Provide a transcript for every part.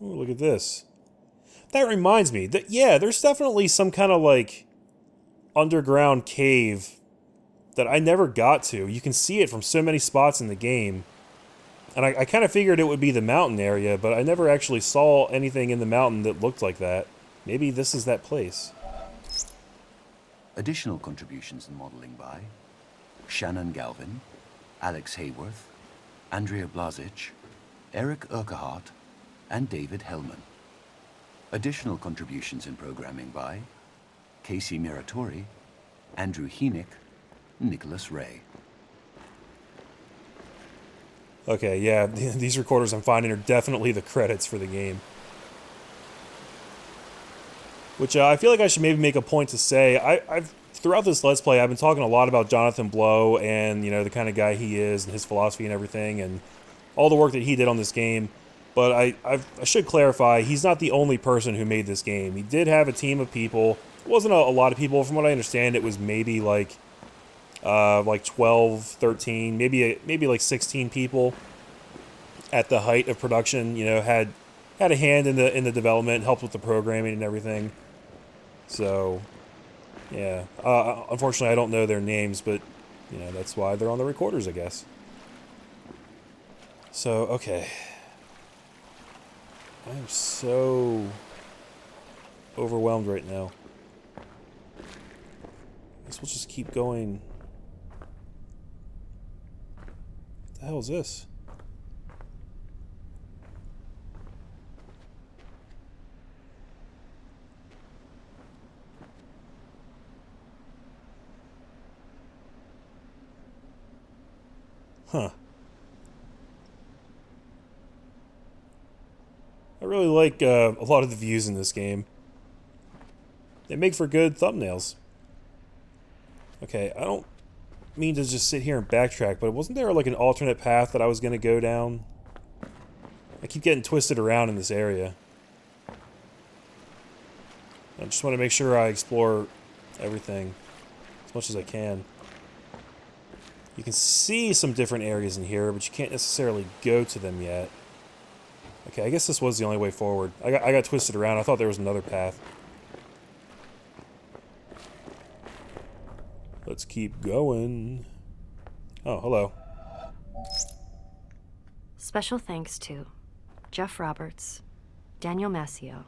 Ooh, look at this. That reminds me that, yeah, there's definitely some kind of like underground cave that I never got to. You can see it from so many spots in the game. And I kind of figured it would be the mountain area, but I never actually saw anything in the mountain that looked like that. Maybe this is that place. Additional contributions in modeling by Shannon Galvin, Alex Hayworth, Andrea Blazic, Eric Urquhart, and David Hellman. Additional contributions in programming by Casey Miratori, Andrew Heenick, Nicholas Ray. Okay, yeah, these recorders I'm finding are definitely the credits for the game. Which I feel like I should maybe make a point to say. I've throughout this Let's Play, I've been talking a lot about Jonathan Blow and, you know, the kind of guy he is and his philosophy and everything, and all the work that he did on this game. But I should clarify, he's not the only person who made this game. He did have a team of people. It wasn't a lot of people. From what I understand, it was maybe like 12, 13, maybe like 16 people at the height of production. You know, had a hand in the development, helped with the programming and everything. So, yeah. Unfortunately, I don't know their names, but you know that's why they're on the recorders, I guess. So, okay. I am so overwhelmed right now. I guess we'll just keep going. What the hell is this? Huh. I really like a lot of the views in this game. They make for good thumbnails. Okay, I don't mean to just sit here and backtrack, but wasn't there like an alternate path that I was going to go down? I keep getting twisted around in this area. I just want to make sure I explore everything as much as I can. You can see some different areas in here, but you can't necessarily go to them yet. Okay, I guess this was the only way forward. I got twisted around. I thought there was another path. Let's keep going. Oh, hello. Special thanks to Jeff Roberts, Daniel Mascio.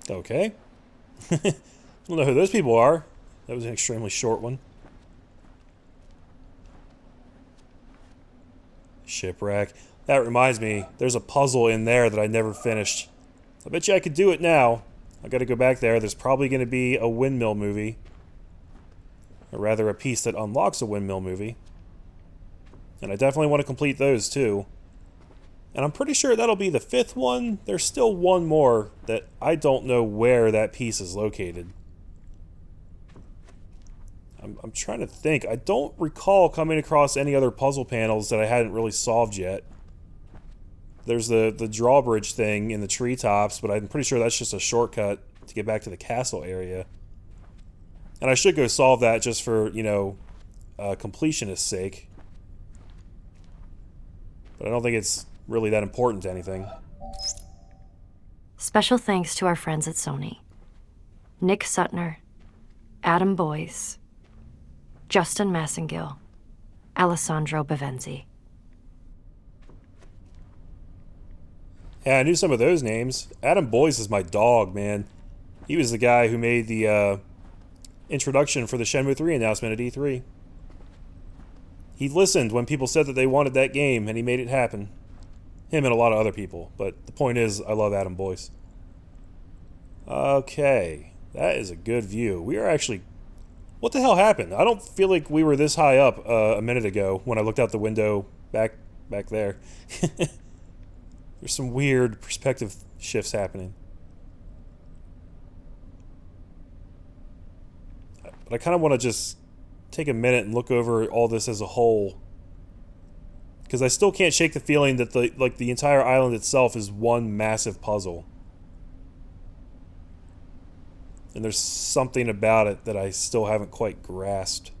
Okay. I don't know who those people are. That was an extremely short one. Shipwreck. That reminds me, there's a puzzle in there that I never finished. I bet you I could do it now. I gotta go back there. There's probably gonna be a windmill movie. Or rather, a piece that unlocks a windmill movie. And I definitely want to complete those too. And I'm pretty sure that'll be the 5th one. There's still one more that I don't know where that piece is located. I'm trying to think. I don't recall coming across any other puzzle panels that I hadn't really solved yet. There's the drawbridge thing in the treetops, but I'm pretty sure that's just a shortcut to get back to the castle area. And I should go solve that just for, you know, completionist's sake. But I don't think it's really that important to anything. Special thanks to our friends at Sony. Nick Sutner, Adam Boyes, Justin Massengill, Alessandro Bevenzi. Yeah, I knew some of those names. Adam Boyes is my dog, man. He was the guy who made the introduction for the Shenmue 3 announcement at E3. He listened when people said that they wanted that game, and he made it happen. Him and a lot of other people. But the point is, I love Adam Boyce. Okay. That is a good view. We are actually... What the hell happened? I don't feel like we were this high up a minute ago when I looked out the window back there. There's some weird perspective shifts happening. But I kind of want to just take a minute and look over all this as a whole. Because I still can't shake the feeling that the entire island itself is one massive puzzle. And there's something about it that I still haven't quite grasped.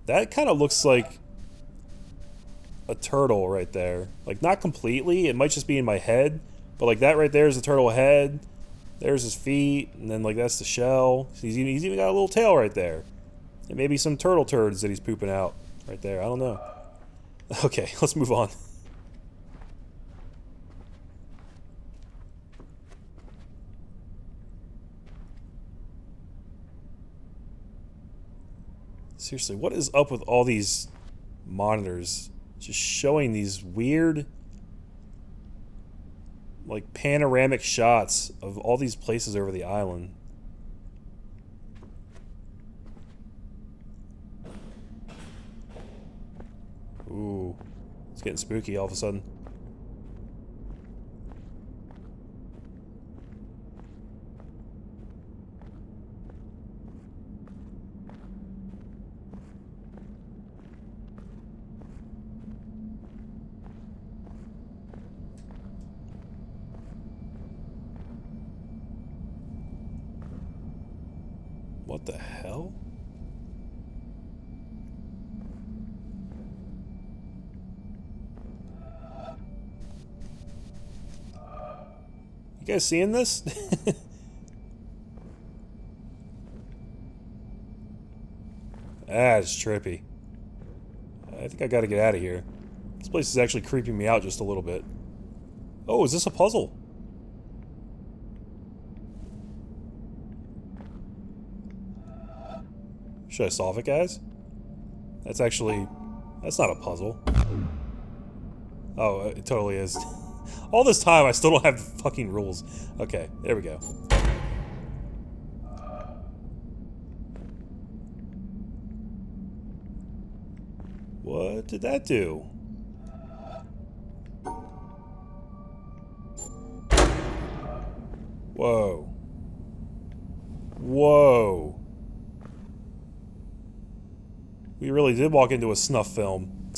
That kind of looks like a turtle right there. Like, not completely. It might just be in my head. But, like, that right there is the turtle head. There's his feet. And then, like, that's the shell. So he's even got a little tail right there. And maybe some turtle turds that he's pooping out right there. I don't know. Okay, let's move on. Seriously, what is up with all these monitors? Just showing these weird, like, panoramic shots of all these places over the island. Ooh, it's getting spooky all of a sudden. What the hell? You guys seeing this? That's trippy. I think I gotta get out of here. This place is actually creeping me out just a little bit. Oh, is this a puzzle? Should I solve it, guys? That's not a puzzle. Oh, it totally is. All this time, I still don't have the fucking rules. Okay, there we go. What did that do? Whoa. Whoa. We really did walk into a snuff film.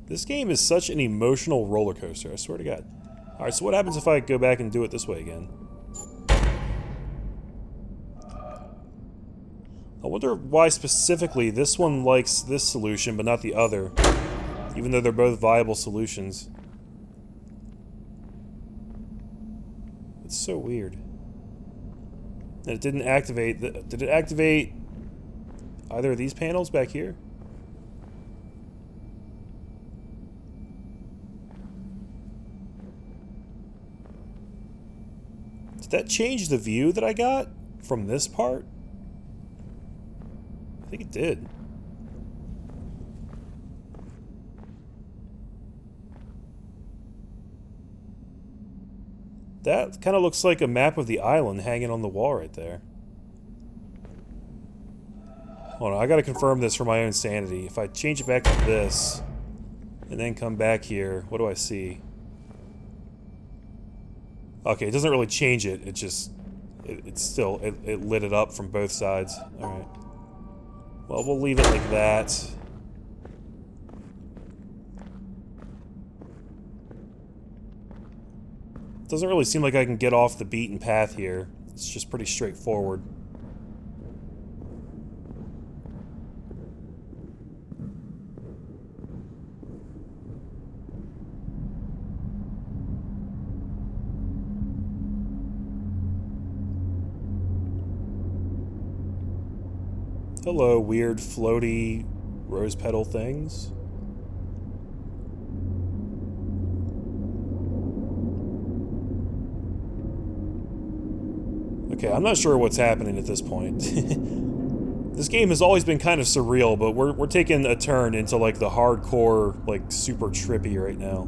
This game is such an emotional roller coaster, I swear to God. Alright, so what happens if I go back and do it this way again? I wonder why specifically this one likes this solution but not the other, even though they're both viable solutions. It's so weird. And it didn't activate did it activate either of these panels back here? Did that change the view that I got from this part? I think it did. That kind of looks like a map of the island hanging on the wall right there. Hold on, I gotta confirm this for my own sanity. If I change it back to this, and then come back here, what do I see? Okay, it doesn't really change it, it just... It lit it up from both sides. Alright. Well, we'll leave it like that. Doesn't really seem like I can get off the beaten path here. It's just pretty straightforward. Hello, weird floaty rose petal things. Okay, I'm not sure what's happening at this point. This game has always been kind of surreal, but we're taking a turn into like the hardcore, like super trippy right now.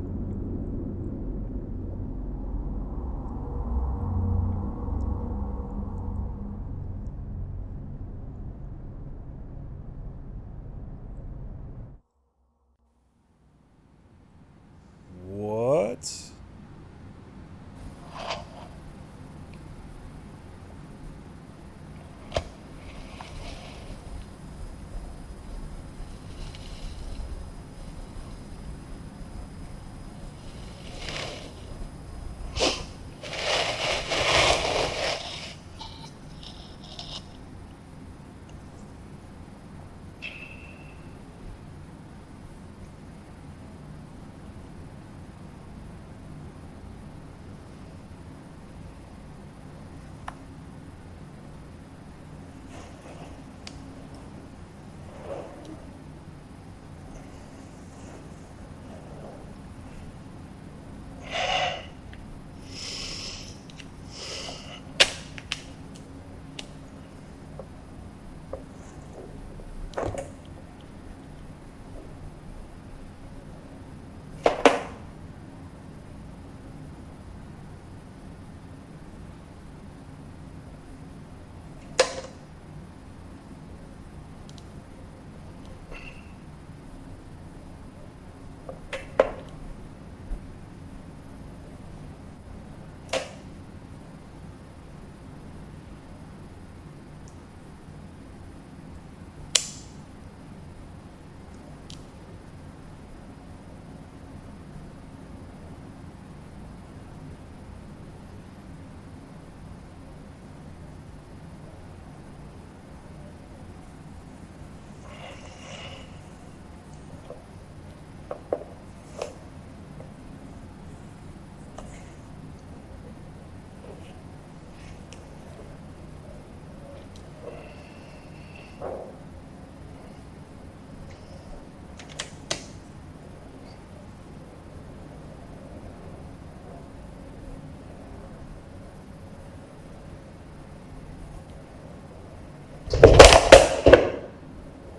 What?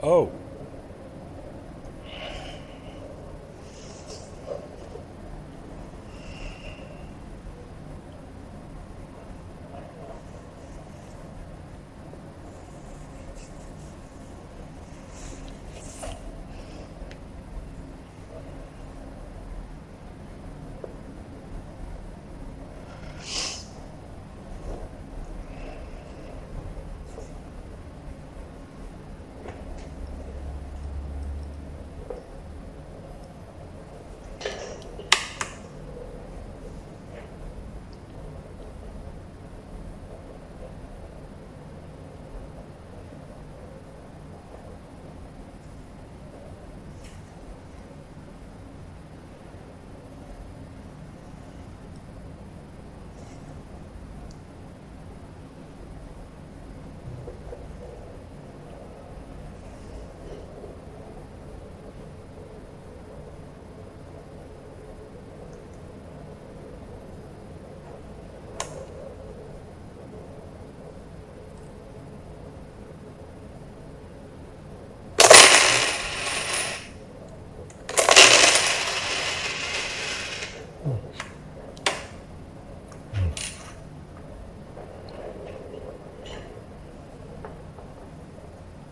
Oh.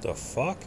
The fuck?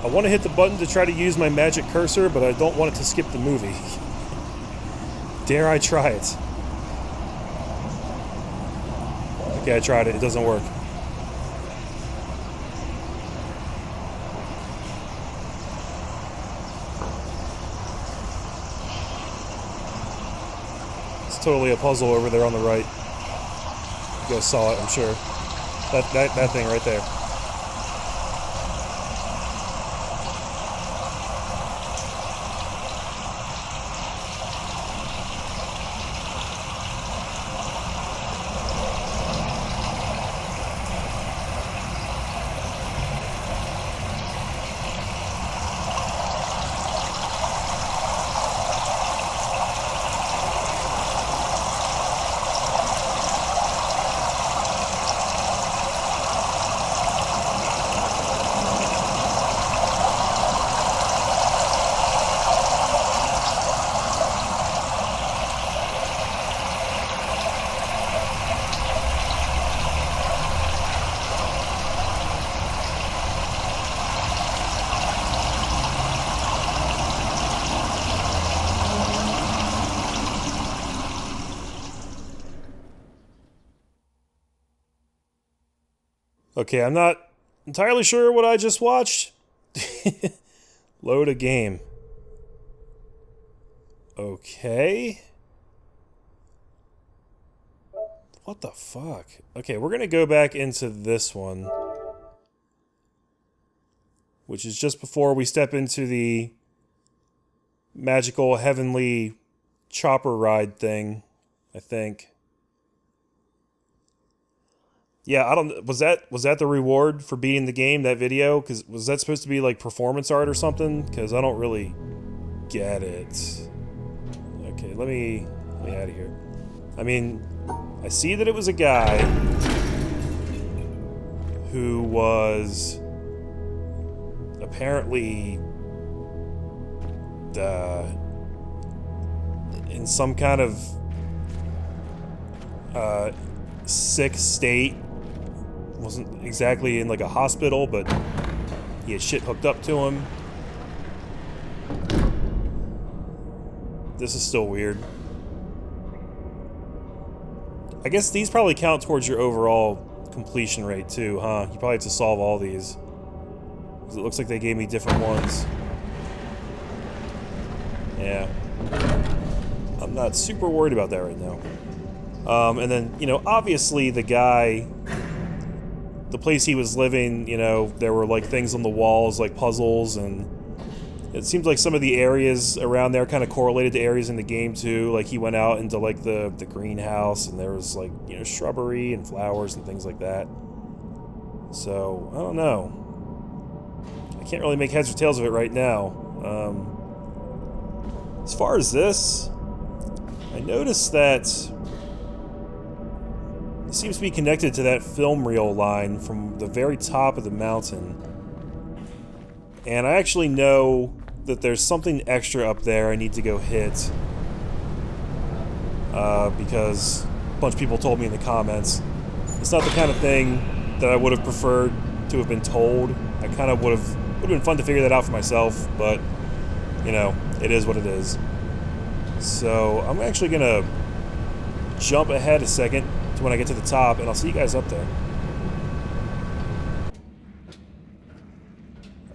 I want to hit the button to try to use my magic cursor, but I don't want it to skip the movie. Dare I try it? Okay, I tried it. It doesn't work. It's totally a puzzle over there on the right. You guys saw it, I'm sure. That thing right there. Okay, I'm not entirely sure what I just watched. Load a game. Okay. What the fuck? Okay, we're gonna go back into this one, which is just before we step into the magical heavenly chopper ride thing, I think. Yeah, I don't. Was that the reward for beating the game? That video? Because was that supposed to be like performance art or something? Because I don't really get it. Okay, let me out of here. I mean, I see that it was a guy who was apparently in some kind of sick state. Wasn't exactly in like a hospital, but he had shit hooked up to him. This is still weird. I guess these probably count towards your overall completion rate too, huh? You probably have to solve all these. 'Cause it looks like they gave me different ones. Yeah. I'm not super worried about that right now. And then, you know, obviously the guy, the place he was living, you know, there were like things on the walls, like puzzles, and it seems like some of the areas around there kind of correlated to areas in the game too. Like he went out into like the greenhouse, and there was like, you know, shrubbery and flowers and things like that. So, I don't know. I can't really make heads or tails of it right now. As far as this, I noticed that it seems to be connected to that film reel line from the very top of the mountain. And I actually know that there's something extra up there I need to go hit. Because a bunch of people told me in the comments. It's not the kind of thing that I would have preferred to have been told. I kind of would have been fun to figure that out for myself, but, you know, it is what it is. So, I'm actually gonna jump ahead a second to when I get to the top, and I'll see you guys up there.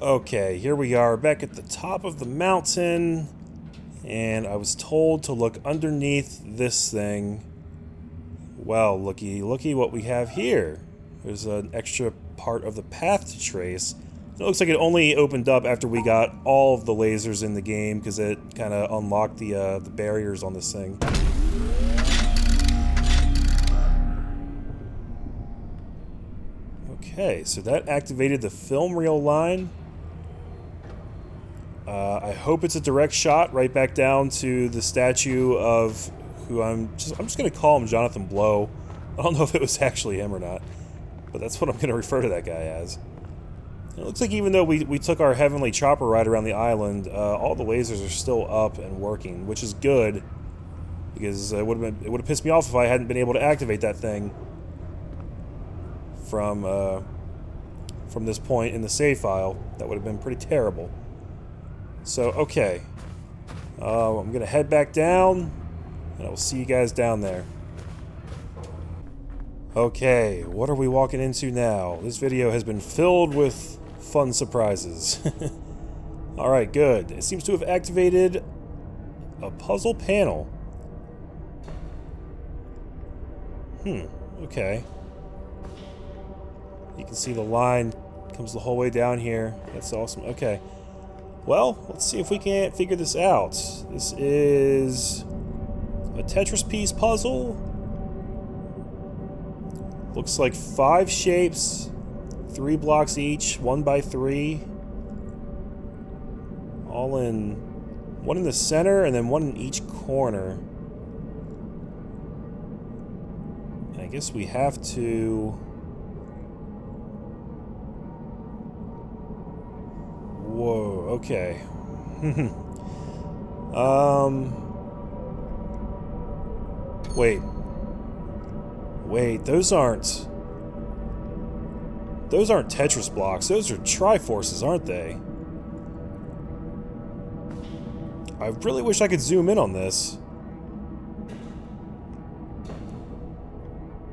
Okay, here we are, back at the top of the mountain, and I was told to look underneath this thing. Well, looky what we have here. There's an extra part of the path to trace. It looks like it only opened up after we got all of the lasers in the game, because it kind of unlocked the barriers on this thing. Okay, so that activated the film reel line. I hope it's a direct shot right back down to the statue of who I'm just gonna call him Jonathan Blow. I don't know if it was actually him or not, but that's what I'm gonna refer to that guy as. It looks like even though we took our heavenly chopper ride around the island, all the lasers are still up and working, which is good, because it would have pissed me off if I hadn't been able to activate that thing from this point in the save file. That would have been pretty terrible. So, okay. I'm going to head back down, and I will see you guys down there. Okay, what are we walking into now? This video has been filled with fun surprises. Alright, good. It seems to have activated a puzzle panel. Okay. You can see the line comes the whole way down here. That's awesome. Okay. Well, let's see if we can't figure this out. This is a Tetris piece puzzle. Looks like 5 shapes, 3 blocks each, 1 by 3. All in, 1 in the center and then 1 in each corner. And I guess we have to... Whoa, okay. Wait, those aren't Tetris blocks. Those are Triforces, aren't they? I really wish I could zoom in on this.